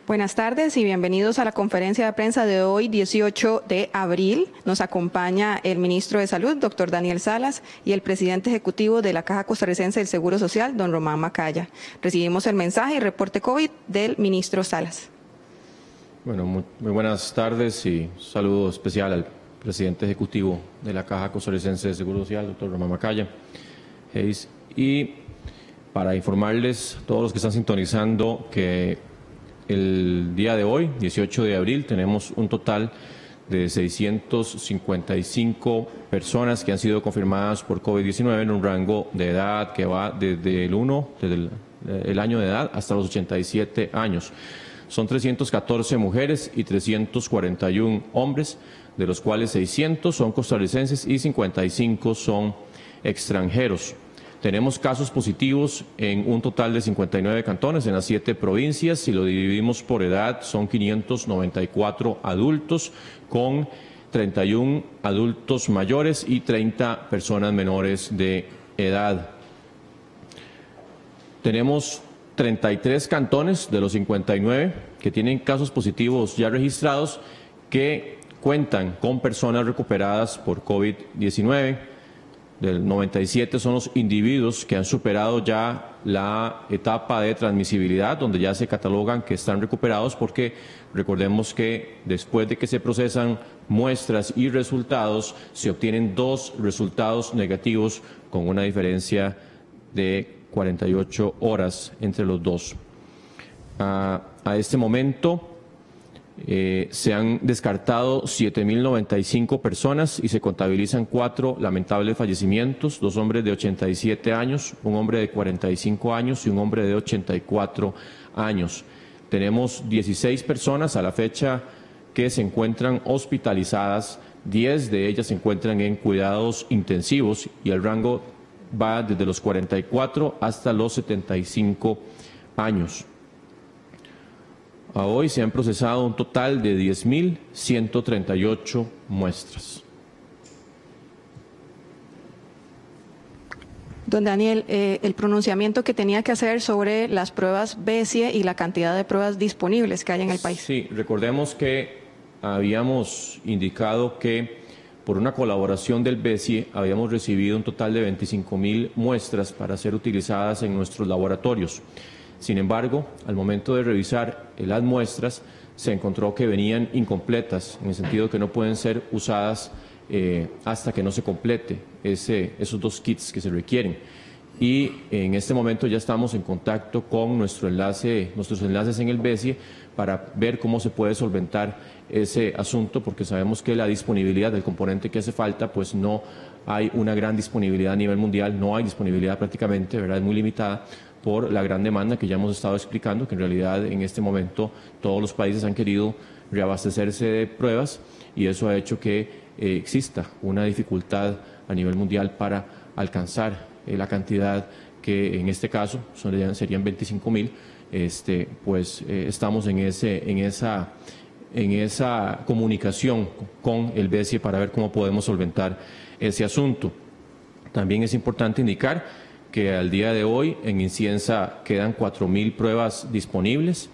Buenas tardes y bienvenidos a la conferencia de prensa de hoy, 18 de abril. Nos acompaña el ministro de Salud, doctor Daniel Salas, y el presidente ejecutivo de la Caja Costarricense del Seguro Social, don Román Macaya. Recibimos el mensaje y reporte COVID del ministro Salas. Bueno, muy buenas tardes y un saludo especial al presidente ejecutivo de la Caja Costarricense del Seguro Social, doctor Román Macaya. Y para informarles a todos los que están sintonizando que el día de hoy, 18 de abril, tenemos un total de 655 personas que han sido confirmadas por COVID-19 en un rango de edad que va desde el año de edad hasta los 87 años. Son 314 mujeres y 341 hombres, de los cuales 600 son costarricenses y 55 son extranjeros. Tenemos casos positivos en un total de 59 cantones en las 7 provincias. Si lo dividimos por edad, son 594 adultos, con 31 adultos mayores y 30 personas menores de edad. Tenemos 33 cantones de los 59 que tienen casos positivos ya registrados que cuentan con personas recuperadas por COVID-19. Del 97 son los individuos que han superado ya la etapa de transmisibilidad, donde ya se catalogan que están recuperados, porque recordemos que después de que se procesan muestras y resultados, se obtienen 2 resultados negativos con una diferencia de 48 horas entre los dos. A este momento se han descartado 7.095 personas y se contabilizan 4 lamentables fallecimientos, 2 hombres de 87 años, un hombre de 45 años y un hombre de 84 años. Tenemos 16 personas a la fecha que se encuentran hospitalizadas, 10 de ellas se encuentran en cuidados intensivos y el rango va desde los 44 hasta los 75 años. A hoy se han procesado un total de 10.138 muestras. Don Daniel, el pronunciamiento que tenía que hacer sobre las pruebas BESIE y la cantidad de pruebas disponibles que hay en el país. Sí, recordemos que habíamos indicado que por una colaboración del BESIE habíamos recibido un total de 25.000 muestras para ser utilizadas en nuestros laboratorios. Sin embargo, al momento de revisar las muestras, se encontró que venían incompletas, en el sentido que no pueden ser usadas hasta que no se complete esos 2 kits que se requieren. Y en este momento ya estamos en contacto con nuestros enlaces en el BESIE para ver cómo se puede solventar ese asunto, porque sabemos que la disponibilidad del componente que hace falta, pues no hay una gran disponibilidad a nivel mundial, no hay disponibilidad prácticamente, ¿verdad? Es muy limitada por la gran demanda que ya hemos estado explicando, que en realidad en este momento todos los países han querido reabastecerse de pruebas y eso ha hecho que exista una dificultad a nivel mundial para alcanzar la cantidad que en este caso serían 25.000. Estamos en esa comunicación con el BESIE para ver cómo podemos solventar ese asunto. También es importante indicar que al día de hoy en Inciensa quedan 4.000 pruebas disponibles.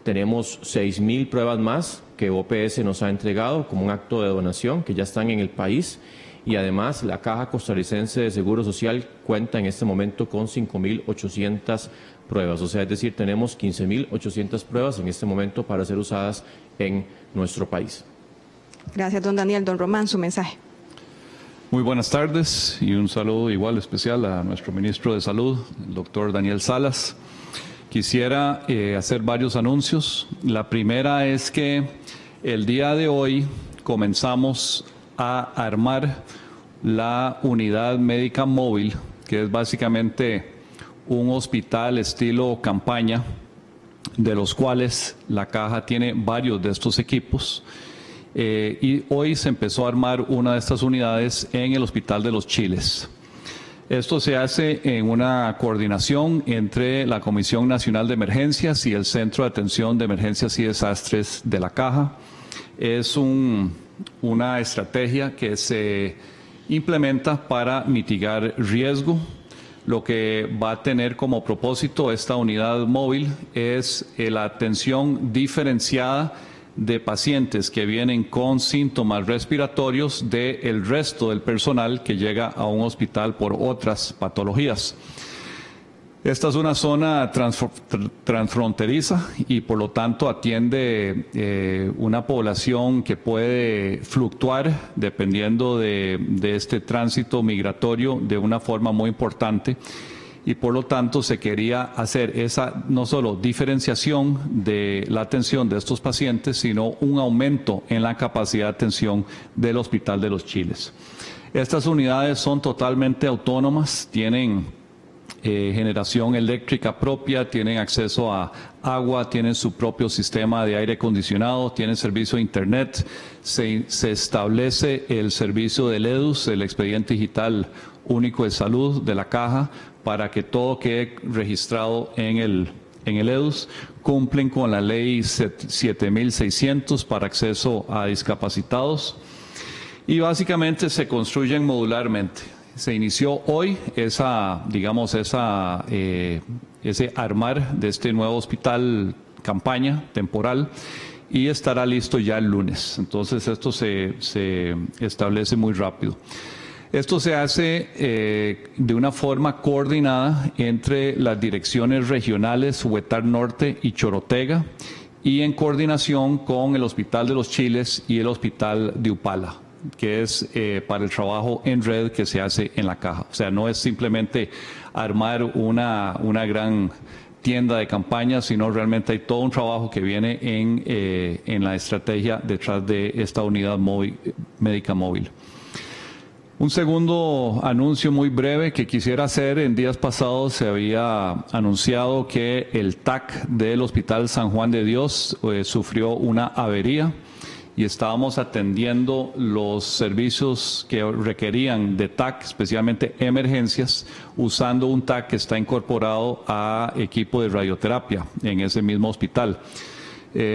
Tenemos 6.000 pruebas más que OPS nos ha entregado como un acto de donación, que ya están en el país. Y además la Caja Costarricense de Seguro Social cuenta en este momento con 5.800 pruebas. O sea, es decir, tenemos 15.800 pruebas en este momento para ser usadas en nuestro país. Gracias, don Daniel. Don Román, su mensaje. Muy buenas tardes y un saludo igual especial a nuestro ministro de Salud, el doctor Daniel Salas. Quisiera hacer varios anuncios. La primera es que el día de hoy comenzamos a armar la unidad médica móvil, que es básicamente un hospital estilo campaña, de los cuales la Caja tiene varios de estos equipos. Y hoy se empezó a armar una de estas unidades en el Hospital de los Chiles. Esto se hace en una coordinación entre la Comisión Nacional de Emergencias y el Centro de Atención de Emergencias y Desastres de la Caja. Es una estrategia que se implementa para mitigar riesgo. Lo que va a tener como propósito esta unidad móvil es la atención diferenciada de pacientes que vienen con síntomas respiratorios del resto del personal que llega a un hospital por otras patologías. Esta es una zona transfronteriza y por lo tanto atiende una población que puede fluctuar dependiendo de este tránsito migratorio de una forma muy importante. Y por lo tanto se quería hacer esa no solo diferenciación de la atención de estos pacientes, sino un aumento en la capacidad de atención del Hospital de los Chiles. Estas unidades son totalmente autónomas, tienen generación eléctrica propia, tienen acceso a agua, tienen su propio sistema de aire acondicionado, tienen servicio de internet, se establece el servicio del EDUS, el Expediente Digital Único de Salud de la Caja, para que todo quede registrado en el EDUS, cumplen con la ley 7600 para acceso a discapacitados y básicamente se construyen modularmente. Se inició hoy ese armar de este nuevo hospital campaña temporal y estará listo ya el lunes. Entonces esto se establece muy rápido. Esto se hace de una forma coordinada entre las direcciones regionales Huetar Norte y Chorotega y en coordinación con el Hospital de los Chiles y el Hospital de Upala, que es para el trabajo en red que se hace en la Caja. O sea, no es simplemente armar una gran tienda de campaña, sino realmente hay todo un trabajo que viene en la estrategia detrás de esta unidad médica móvil. Un segundo anuncio muy breve que quisiera hacer: en días pasados se había anunciado que el TAC del Hospital San Juan de Dios sufrió una avería y estábamos atendiendo los servicios que requerían de TAC, especialmente emergencias, usando un TAC que está incorporado a equipo de radioterapia en ese mismo hospital.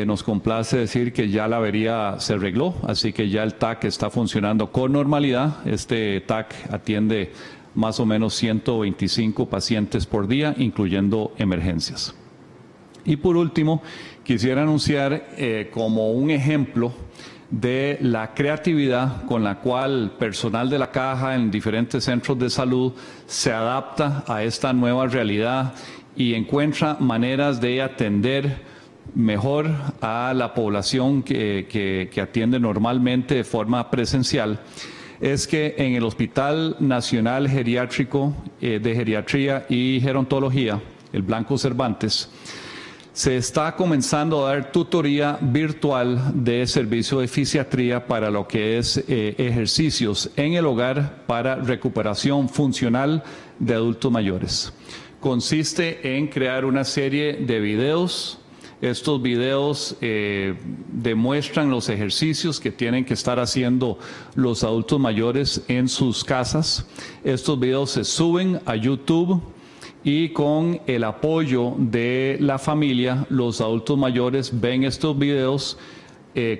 Nos complace decir que ya la avería se arregló, así que ya el TAC está funcionando con normalidad. Este TAC atiende más o menos 125 pacientes por día, incluyendo emergencias. Y por último, quisiera anunciar como un ejemplo de la creatividad con la cual personal de la Caja en diferentes centros de salud se adapta a esta nueva realidad y encuentra maneras de atender mejor a la población que atiende normalmente de forma presencial. Es que en el Hospital Nacional Geriátrico de Geriatría y Gerontología, el Blanco Cervantes, se está comenzando a dar tutoría virtual de servicio de fisiatría para lo que es ejercicios en el hogar para recuperación funcional de adultos mayores. Consiste en crear una serie de videos. Estos videos demuestran los ejercicios que tienen que estar haciendo los adultos mayores en sus casas. Estos videos se suben a YouTube y con el apoyo de la familia, los adultos mayores ven estos videos,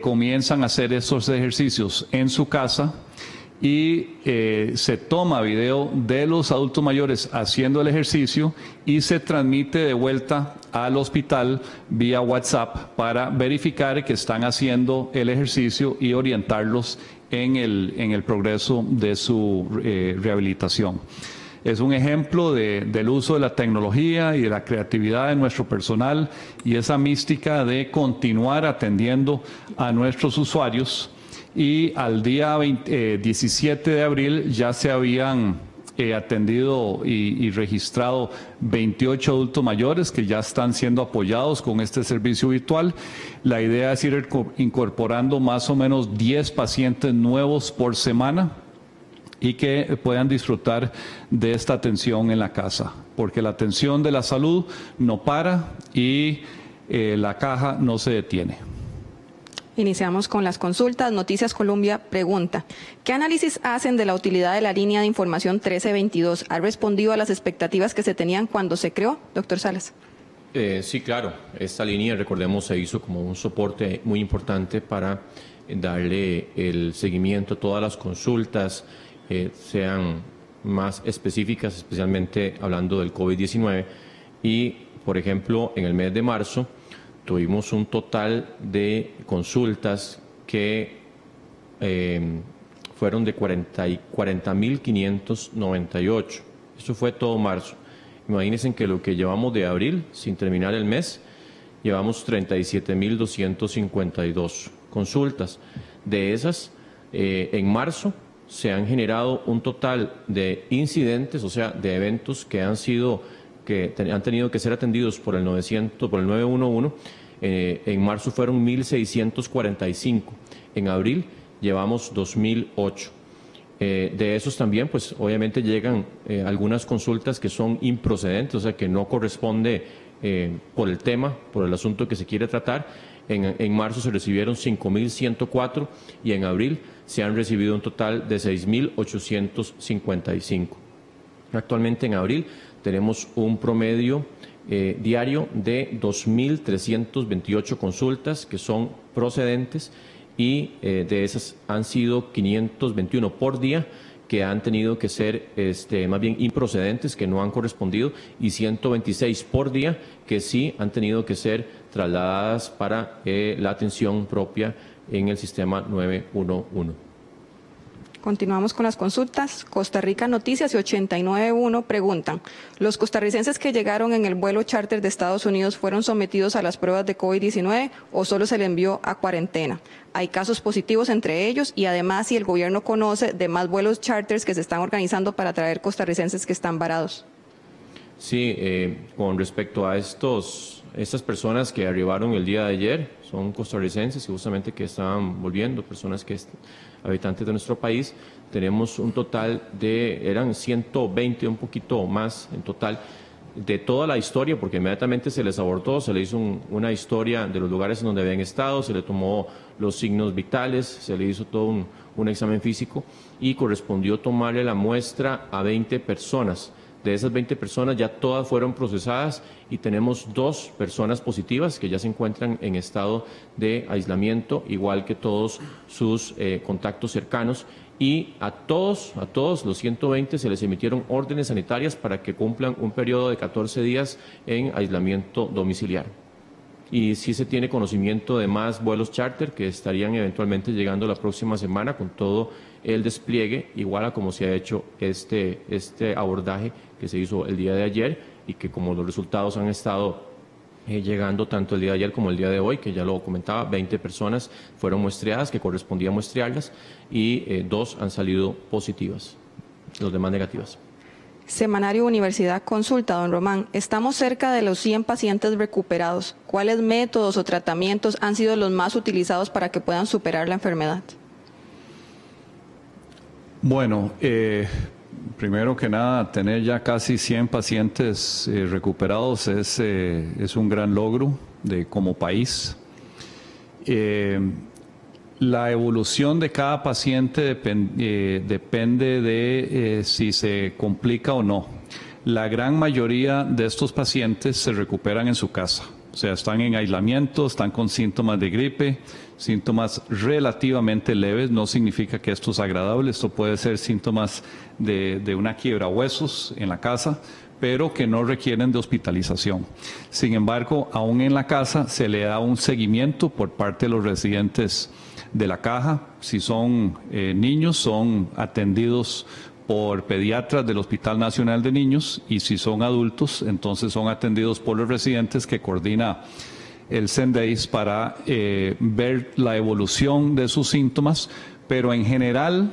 comienzan a hacer estos ejercicios en su casa y se toma video de los adultos mayores haciendo el ejercicio y se transmite de vuelta al hospital vía WhatsApp para verificar que están haciendo el ejercicio y orientarlos en el progreso de su rehabilitación. Es un ejemplo del uso de la tecnología y de la creatividad de nuestro personal y esa mística de continuar atendiendo a nuestros usuarios. Y al día 17 de abril ya se habían atendido y registrado 28 adultos mayores que ya están siendo apoyados con este servicio virtual. La idea es ir incorporando más o menos 10 pacientes nuevos por semana y que puedan disfrutar de esta atención en la casa, porque la atención de la salud no para y la Caja no se detiene. Iniciamos con las consultas. Noticias Colombia pregunta: ¿qué análisis hacen de la utilidad de la línea de información 1322? ¿Ha respondido a las expectativas que se tenían cuando se creó? Doctor Salas. Sí, claro. Esta línea, recordemos, se hizo como un soporte muy importante para darle el seguimiento a todas las consultas, sean más específicas, especialmente hablando del COVID-19. Y, por ejemplo, en el mes de marzo tuvimos un total de consultas que fueron de 40.598. Eso fue todo marzo. Imagínense que lo que llevamos de abril, sin terminar el mes, llevamos 37.252 consultas. De esas, en marzo se han generado un total de incidentes, o sea, de eventos que han tenido que ser atendidos por el 911. En marzo fueron 1.645. En abril llevamos 2.008. De esos también, pues obviamente llegan algunas consultas que son improcedentes, o sea, que no corresponde por el tema, por el asunto que se quiere tratar. En marzo se recibieron 5.104 y en abril se han recibido un total de 6.855. Actualmente en abril tenemos un promedio diario de 2.328 consultas que son procedentes, y de esas han sido 521 por día que han tenido que ser más bien improcedentes, que no han correspondido, y 126 por día que sí han tenido que ser trasladadas para la atención propia en el sistema 911. Continuamos con las consultas. Costa Rica Noticias y 891 preguntan: ¿los costarricenses que llegaron en el vuelo charter de Estados Unidos fueron sometidos a las pruebas de COVID-19 o solo se les envió a cuarentena? ¿Hay casos positivos entre ellos? Y además, si el gobierno conoce de más vuelos charters que se están organizando para traer costarricenses que están varados. Sí, con respecto a estas personas que arribaron el día de ayer, son costarricenses y justamente que estaban volviendo, personas que habitantes de nuestro país. Tenemos un total eran 120, un poquito más en total, de toda la historia, porque inmediatamente se les abordó, se le hizo una historia de los lugares en donde habían estado, se le tomó los signos vitales, se le hizo todo un examen físico y correspondió tomarle la muestra a 20 personas. De esas 20 personas ya todas fueron procesadas y tenemos 2 personas positivas que ya se encuentran en estado de aislamiento, igual que todos sus contactos cercanos. Y a todos los 120 se les emitieron órdenes sanitarias para que cumplan un periodo de 14 días en aislamiento domiciliario. Y sí se tiene conocimiento de más vuelos charter que estarían eventualmente llegando la próxima semana con todo el despliegue, igual a como se ha hecho este abordaje que se hizo el día de ayer y que como los resultados han estado llegando tanto el día de ayer como el día de hoy, que ya lo comentaba, 20 personas fueron muestreadas, que correspondía muestrearlas, y 2 han salido positivas, los demás negativas. Semanario Universidad consulta, don Román: estamos cerca de los 100 pacientes recuperados. ¿Cuáles métodos o tratamientos han sido los más utilizados para que puedan superar la enfermedad? Bueno, primero que nada, tener ya casi 100 pacientes recuperados es un gran logro como país. La evolución de cada paciente depende de si se complica o no. La gran mayoría de estos pacientes se recuperan en su casa. O sea, están en aislamiento, están con síntomas de gripe, síntomas relativamente leves. No significa que esto es agradable, esto puede ser síntomas de una quiebra huesos en la casa, pero que no requieren de hospitalización. Sin embargo, aún en la casa se le da un seguimiento por parte de los residentes de la caja. Si son niños, son atendidos por pediatras del Hospital Nacional de Niños, y si son adultos, entonces son atendidos por los residentes que coordina el CENDEIS para ver la evolución de sus síntomas, pero en general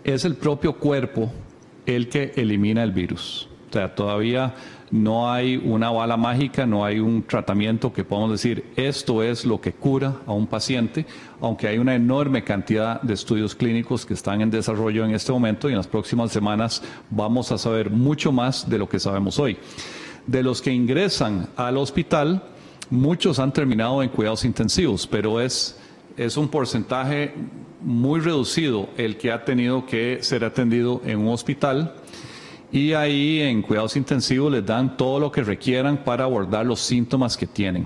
es el propio cuerpo el que elimina el virus. O sea, todavía no hay una bala mágica, no hay un tratamiento que podamos decir esto es lo que cura a un paciente, aunque hay una enorme cantidad de estudios clínicos que están en desarrollo en este momento, y en las próximas semanas vamos a saber mucho más de lo que sabemos hoy. De los que ingresan al hospital, muchos han terminado en cuidados intensivos, pero es un porcentaje muy reducido el que ha tenido que ser atendido en un hospital. Y ahí en cuidados intensivos les dan todo lo que requieran para abordar los síntomas que tienen.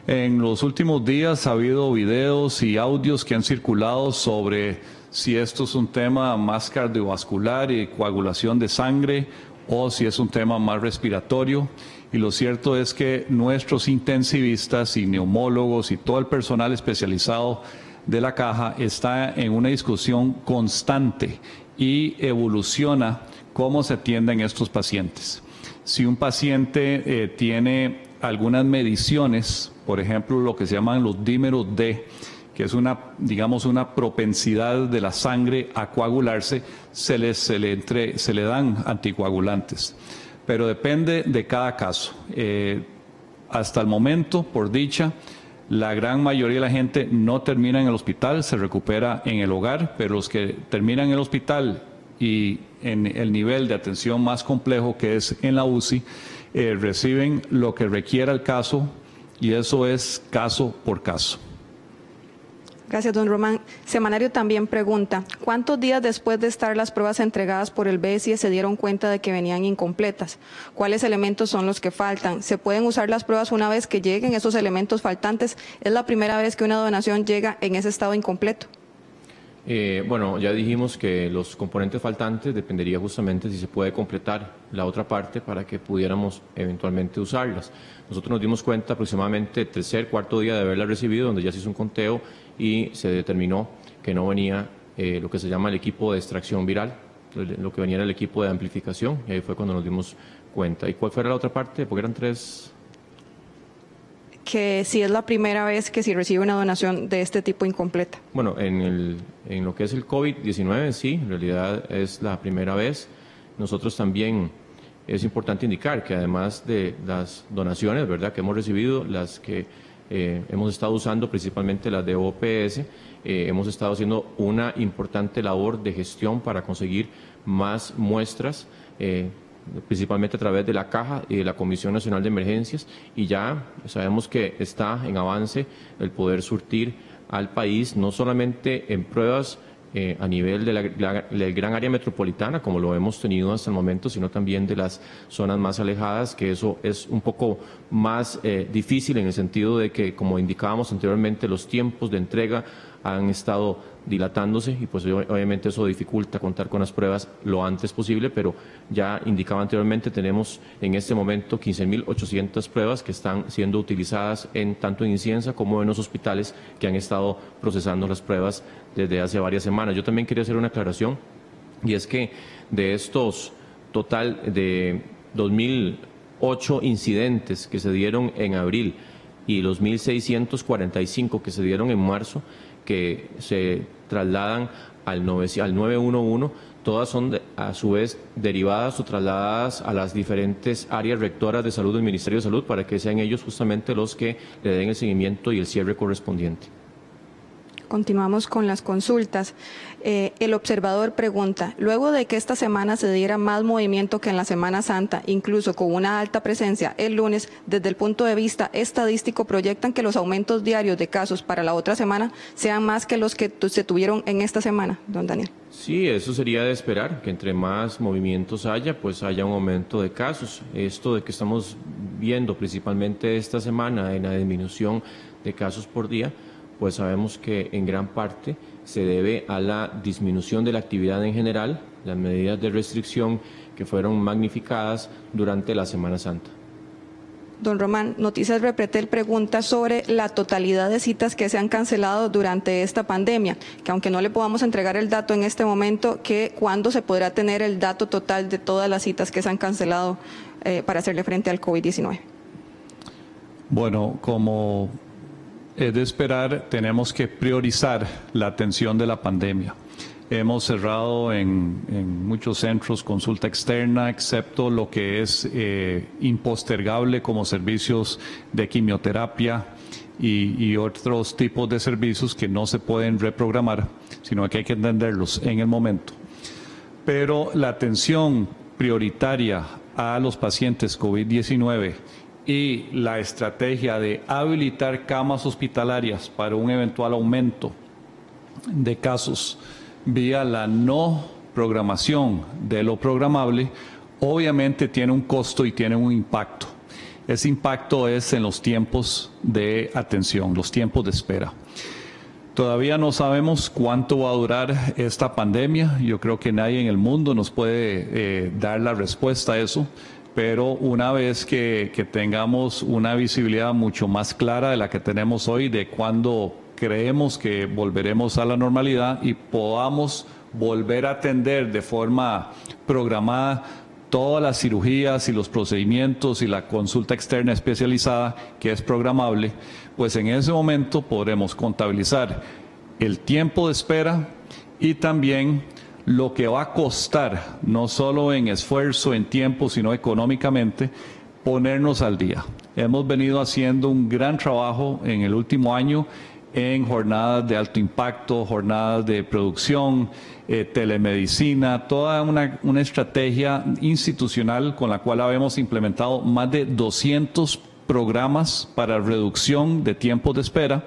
En los últimos días ha habido videos y audios que han circulado sobre si esto es un tema más cardiovascular y coagulación de sangre o si es un tema más respiratorio. Y lo cierto es que nuestros intensivistas y neumólogos y todo el personal especializado de la caja está en una discusión constante y evoluciona cómo se atienden estos pacientes. Si un paciente tiene algunas mediciones, por ejemplo, lo que se llaman los dímeros D, que es una propensidad de la sangre a coagularse, se le dan anticoagulantes. Pero depende de cada caso. Hasta el momento, por dicha, la gran mayoría de la gente no termina en el hospital, se recupera en el hogar, pero los que terminan en el hospital y en el nivel de atención más complejo, que es en la UCI, reciben lo que requiera el caso, y eso es caso por caso. Gracias, don Román. Semanario también pregunta, ¿cuántos días después de estar las pruebas entregadas por el BSIE se dieron cuenta de que venían incompletas? ¿Cuáles elementos son los que faltan? ¿Se pueden usar las pruebas una vez que lleguen esos elementos faltantes? ¿Es la primera vez que una donación llega en ese estado incompleto? Bueno, ya dijimos que los componentes faltantes dependería justamente si se puede completar la otra parte para que pudiéramos eventualmente usarlas. Nosotros nos dimos cuenta aproximadamente el tercer, cuarto día de haberla recibido, donde ya se hizo un conteo y se determinó que no venía lo que se llama el equipo de extracción viral, lo que venía era el equipo de amplificación, y ahí fue cuando nos dimos cuenta. ¿Y cuál fuera la otra parte? Porque eran tres. Que si es la primera vez que se recibe una donación de este tipo incompleta. Bueno, en lo que es el COVID-19, sí, en realidad es la primera vez. Nosotros también es importante indicar que además de las donaciones, ¿verdad?, que hemos recibido, las que hemos estado usando, principalmente las de OPS, hemos estado haciendo una importante labor de gestión para conseguir más muestras, principalmente a través de la Caja y de la Comisión Nacional de Emergencias, y ya sabemos que está en avance el poder surtir al país, no solamente en pruebas a nivel de la gran área metropolitana, como lo hemos tenido hasta el momento, sino también de las zonas más alejadas, que eso es un poco más difícil en el sentido de que, como indicábamos anteriormente, los tiempos de entrega han estado dilatándose y pues obviamente eso dificulta contar con las pruebas lo antes posible, pero ya indicaba anteriormente, tenemos en este momento 15.800 pruebas que están siendo utilizadas tanto en Inciensa como en los hospitales que han estado procesando las pruebas desde hace varias semanas. Yo también quería hacer una aclaración, y es que de estos total de 2.008 incidentes que se dieron en abril y los 1.645 que se dieron en marzo, que se trasladan al 911, todas son a su vez derivadas o trasladadas a las diferentes áreas rectoras de salud del Ministerio de Salud para que sean ellos justamente los que le den el seguimiento y el cierre correspondiente. Continuamos con las consultas. El observador pregunta, luego de que esta semana se diera más movimiento que en la Semana Santa, incluso con una alta presencia el lunes, desde el punto de vista estadístico, proyectan que los aumentos diarios de casos para la otra semana sean más que los que se tuvieron en esta semana, don Daniel. Sí, eso sería de esperar, que entre más movimientos haya, pues haya un aumento de casos. Esto de que estamos viendo principalmente esta semana en la disminución de casos por día, pues sabemos que en gran parte se debe a la disminución de la actividad en general, las medidas de restricción que fueron magnificadas durante la Semana Santa. Don Román, Noticias Repretel pregunta sobre la totalidad de citas que se han cancelado durante esta pandemia, que aunque no le podamos entregar el dato en este momento, que ¿cuándo se podrá tener el dato total de todas las citas que se han cancelado para hacerle frente al COVID-19? Bueno, como es de esperar, tenemos que priorizar la atención de la pandemia. Hemos cerrado en muchos centros consulta externa, excepto lo que es impostergable como servicios de quimioterapia y otros tipos de servicios que no se pueden reprogramar, sino que hay que entenderlos en el momento. Pero la atención prioritaria a los pacientes COVID-19 y la estrategia de habilitar camas hospitalarias para un eventual aumento de casos vía la no programación de lo programable, obviamente tiene un costo y tiene un impacto. Ese impacto es en los tiempos de atención, los tiempos de espera. Todavía no sabemos cuánto va a durar esta pandemia. Yo creo que nadie en el mundo nos puede dar la respuesta a eso, pero una vez que tengamos una visibilidad mucho más clara de la que tenemos hoy, de cuándo creemos que volveremos a la normalidad y podamos volver a atender de forma programada todas las cirugías y los procedimientos y la consulta externa especializada que es programable, pues en ese momento podremos contabilizar el tiempo de espera y también lo que va a costar, no solo en esfuerzo, en tiempo, sino económicamente, ponernos al día. Hemos venido haciendo un gran trabajo en el último año en jornadas de alto impacto, jornadas de producción, telemedicina, toda una estrategia institucional con la cual habíamos implementado más de 200 programas para reducción de tiempos de espera,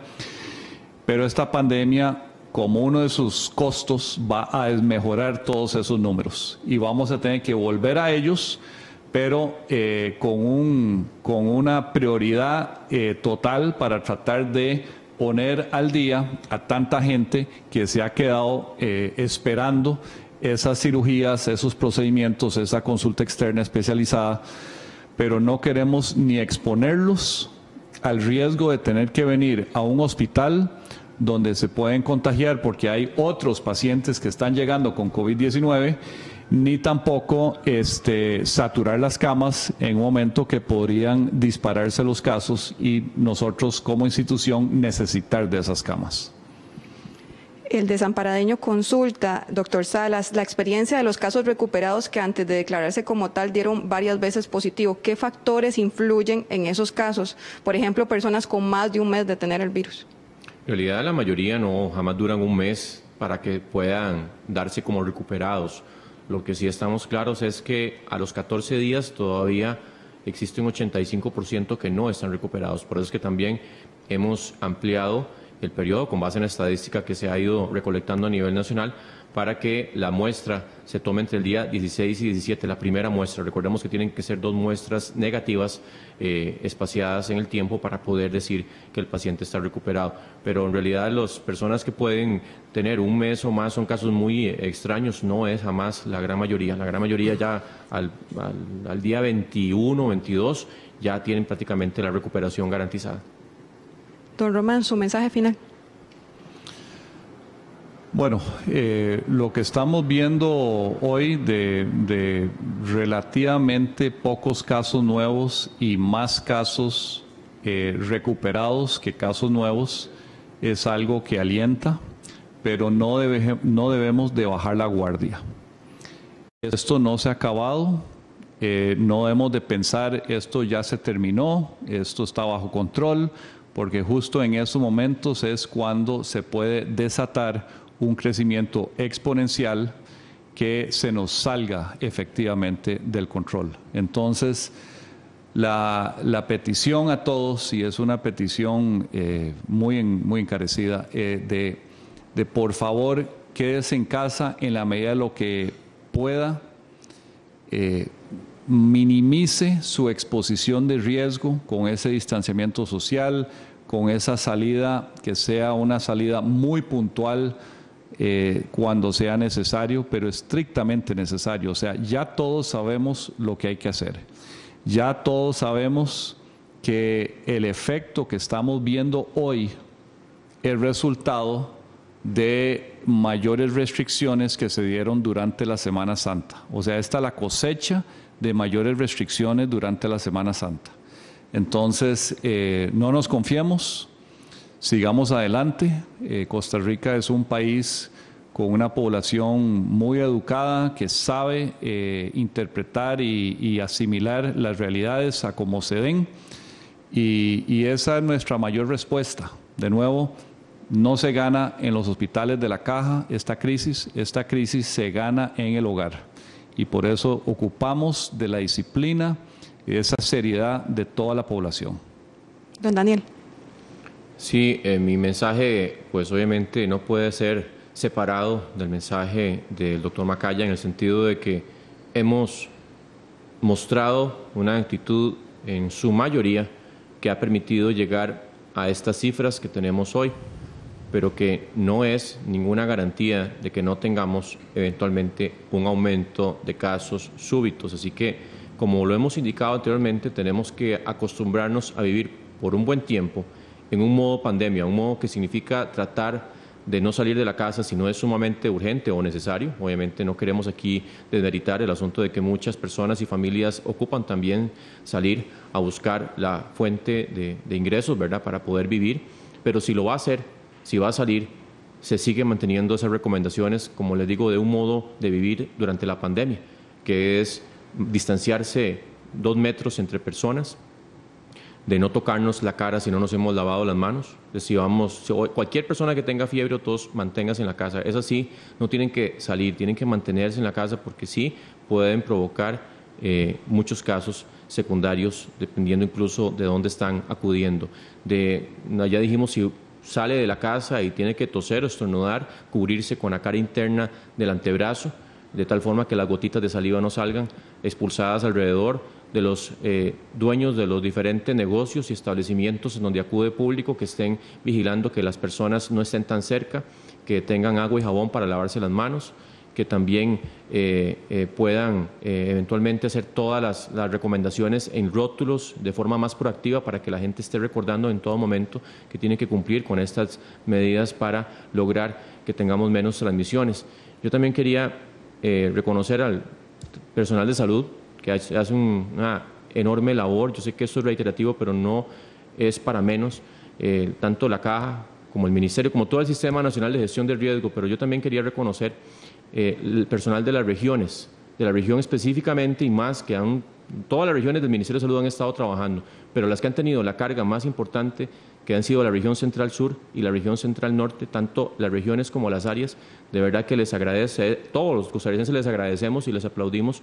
pero esta pandemia, como uno de sus costos, va a desmejorar todos esos números y vamos a tener que volver a ellos, pero con una prioridad total para tratar de poner al día a tanta gente que se ha quedado esperando esas cirugías, esos procedimientos, esa consulta externa especializada, pero no queremos ni exponerlos al riesgo de tener que venir a un hospital donde se pueden contagiar porque hay otros pacientes que están llegando con COVID-19, ni tampoco saturar las camas en un momento que podrían dispararse los casos y nosotros como institución necesitar de esas camas. El desamparadeño consulta, doctor Salas, la experiencia de los casos recuperados que antes de declararse como tal dieron varias veces positivo. ¿Qué factores influyen en esos casos? Por ejemplo, personas con más de un mes de tener el virus. En realidad la mayoría jamás duran un mes para que puedan darse como recuperados. Lo que sí estamos claros es que a los 14 días todavía existe un 85% que no están recuperados. Por eso es que también hemos ampliado el periodo con base en la estadística que se ha ido recolectando a nivel nacional para que la muestra se tome entre el día 16 y 17, la primera muestra. Recordemos que tienen que ser 2 muestras negativas espaciadas en el tiempo para poder decir que el paciente está recuperado. Pero en realidad las personas que pueden tener un mes o más son casos muy extraños, no es jamás la gran mayoría. La gran mayoría ya al día 21, 22 ya tienen prácticamente la recuperación garantizada. Don Román, su mensaje final. Bueno, lo que estamos viendo hoy de relativamente pocos casos nuevos y más casos recuperados que casos nuevos es algo que alienta, pero no debemos de bajar la guardia. Esto no se ha acabado, no debemos de pensar esto ya se terminó, esto está bajo control, porque justo en esos momentos es cuando se puede desatar un crecimiento exponencial que se nos salga efectivamente del control. Entonces, la petición a todos, y es una petición muy encarecida, de por favor quédese en casa en la medida de lo que pueda, minimice su exposición de riesgo con ese distanciamiento social, con esa salida que sea una salida muy puntual, cuando sea necesario, pero estrictamente necesario. O sea, ya todos sabemos lo que hay que hacer. Ya todos sabemos que el efecto que estamos viendo hoy es resultado de mayores restricciones que se dieron durante la Semana Santa. O sea, esta es la cosecha de mayores restricciones durante la Semana Santa. Entonces, no nos confiemos. Sigamos adelante. Costa Rica es un país con una población muy educada que sabe interpretar y asimilar las realidades a como se den. Y esa es nuestra mayor respuesta. De nuevo, no se gana en los hospitales de la caja esta crisis se gana en el hogar. Y por eso ocupamos de la disciplina y de esa seriedad de toda la población. Don Daniel. Sí, mi mensaje pues obviamente no puede ser separado del mensaje del doctor Macaya en el sentido de que hemos mostrado una actitud en su mayoría que ha permitido llegar a estas cifras que tenemos hoy. pero que no es ninguna garantía de que no tengamos eventualmente un aumento de casos súbitos. Así que, como lo hemos indicado anteriormente, tenemos que acostumbrarnos a vivir por un buen tiempo en un modo pandemia, un modo que significa tratar de no salir de la casa si no es sumamente urgente o necesario. Obviamente no queremos aquí desmeritar el asunto de que muchas personas y familias ocupan también salir a buscar la fuente de ingresos, ¿verdad?, para poder vivir, pero si lo va a hacer, si va a salir, se siguen manteniendo esas recomendaciones, como les digo, de un modo de vivir durante la pandemia, que es distanciarse 2 metros entre personas, de no tocarnos la cara si no nos hemos lavado las manos. Cualquier persona que tenga fiebre o tos, manténgase en la casa. Es así, no tienen que salir, tienen que mantenerse en la casa porque sí pueden provocar muchos casos secundarios, dependiendo incluso de dónde están acudiendo. Ya dijimos, si sale de la casa y tiene que toser o estornudar, cubrirse con la cara interna del antebrazo, de tal forma que las gotitas de saliva no salgan expulsadas alrededor de los dueños de los diferentes negocios y establecimientos en donde acude público, que estén vigilando que las personas no estén tan cerca, que tengan agua y jabón para lavarse las manos, que también puedan eventualmente hacer todas las recomendaciones en rótulos de forma más proactiva para que la gente esté recordando en todo momento que tiene que cumplir con estas medidas para lograr que tengamos menos transmisiones. Yo también quería reconocer al personal de salud que hace una enorme labor. Yo sé que esto es reiterativo, pero no es para menos, tanto la Caja como el Ministerio, como todo el Sistema Nacional de Gestión del Riesgo, pero yo también quería reconocer el personal de las regiones, de la región específicamente, y más que todas las regiones del Ministerio de Salud han estado trabajando, pero las que han tenido la carga más importante, que han sido la región central sur y la región central norte, tanto las regiones como las áreas, de verdad que les agradece, todos los costarricenses les agradecemos y les aplaudimos,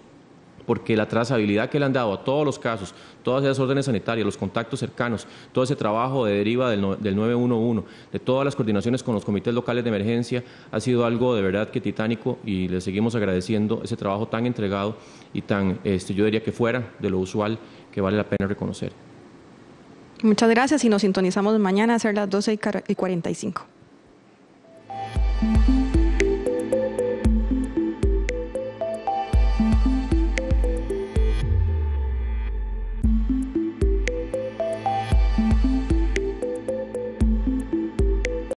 porque la trazabilidad que le han dado a todos los casos, todas esas órdenes sanitarias, los contactos cercanos, todo ese trabajo de deriva del 911, de todas las coordinaciones con los comités locales de emergencia, ha sido algo de verdad que titánico, y les seguimos agradeciendo ese trabajo tan entregado y tan, yo diría que fuera de lo usual, que vale la pena reconocer. Muchas gracias, y nos sintonizamos mañana a ser las 12:45.